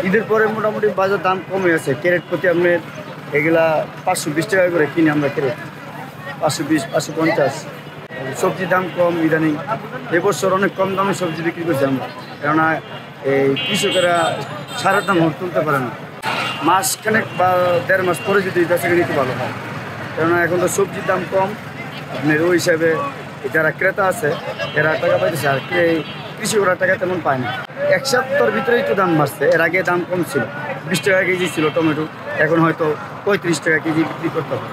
ঈদের পরে মোটামুটি বাজার দাম কমে আছে। ক্যারেট প্রতি আপনার এগুলা 520 টাকা করে কিনে আমরা ক্যারেট, 520, 550। সবজির দাম কম ইদানিং। এবছর অনেক কম দামে সবজি বিক্রি করছি আমরা, কেননা এই কৃষকেরা সারের দাম তুলতে পারে না। মাসখানেক বা 1.5 মাস পরে যদি বেচা কিনে ভালো হয়, কেননা এখন তো সবজির দাম কম। আপনার ওই হিসাবে যারা ক্রেতা আছে এরা টাকা পাইতেছে, আর কৃষকরা টাকা তেমন পায় না। 1 সপ্তাহের ভিতরেই তো দাম বাড়ছে। এর আগে দাম কম ছিল, 20 টাকা কেজি ছিল টমেটো, এখন হয়তো 35 টাকা কেজি বিক্রি করতে হবে।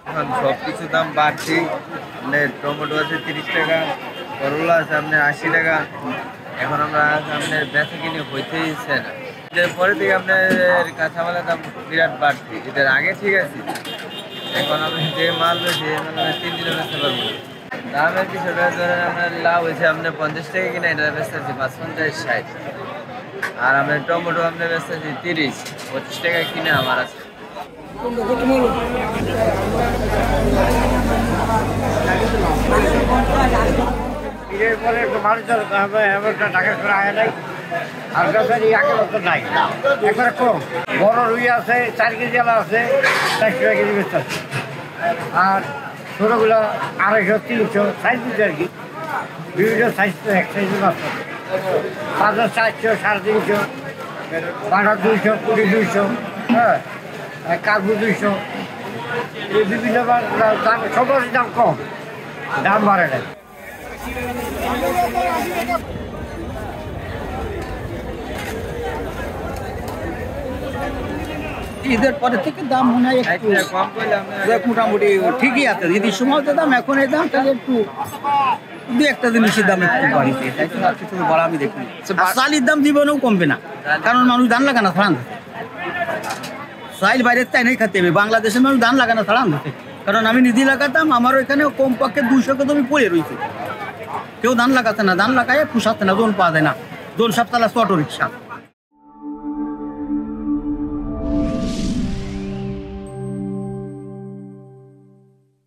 এখন সব কিছু দাম বাড়ছে। আপনার টমেটো আছে 30 টাকা, করলা আছে আপনার 80 টাকা। এখন আমরা আপনার বেচা কিনে হইতেইছে না। এর পরে থেকে আপনার কাঁচামালের দাম বিরাট বাড়ছে। এদের আগে ঠিক আছে, এখন আপনি যে মাল রয়েছে এই মাল 3 দিনে বেচতে পারবো না। দামের বিষয়টা ধরেন আপনার লাভ হয়েছে আপনার 50 টাকা কিনে এটা বেচতেছি 55, 60। আর আপনার টমেটো আপনার বেচতেছি 30, 25 টাকা কিনে আমার আছে। ঈদের পরে একটু মানুষ টাকা করে আয় নাই, আর গাছের আগের মতো নাই, একবারে কম। বড় রুই আছে 4 কেজি আলা আছে 4 টাকা কেজি বেচতে আছে। আর ছোটোগুলো 250, 300 সাইজ দিচ্ছে আর কি। বিভিন্ন সাইজ তো এক সাইজের আছে, 500, 400, 350, পাটা 200, পুরি 200, হ্যাঁ, কাকু 200। এই বিভিন্ন দাম, সবার দাম কম, দাম বাড়ে না। ঈদের পরে থেকে দাম মনে হয় একটু মোটামুটি ঠিকই আছে। ঈদের সময় তো দাম, এখন এই দাম তাহলে একটু 2-1টা জিনিসের দাম একটু বাড়িতে, তাই তো আর কিছু বড় আমি দেখি। চালের দাম জীবনেও কমবে না, কারণ মানুষ ধান লাগানো ছাড়ান দিতে। চাল বাইরের তাই নাই খাতে হবে, বাংলাদেশের মানুষ ধান লাগানো ছাড়ান দিতে। কারণ আমি নিজে লাগাতাম, আমার ওইখানে কমপক্ষে 200 জমি পড়ে রয়েছে। কেউ ধান লাগাচ্ছে না, ধান লাগায় পুষাচ্ছে না, জোন পাওয়া যায় না, জোন 7 তলা অটো রিক্সা।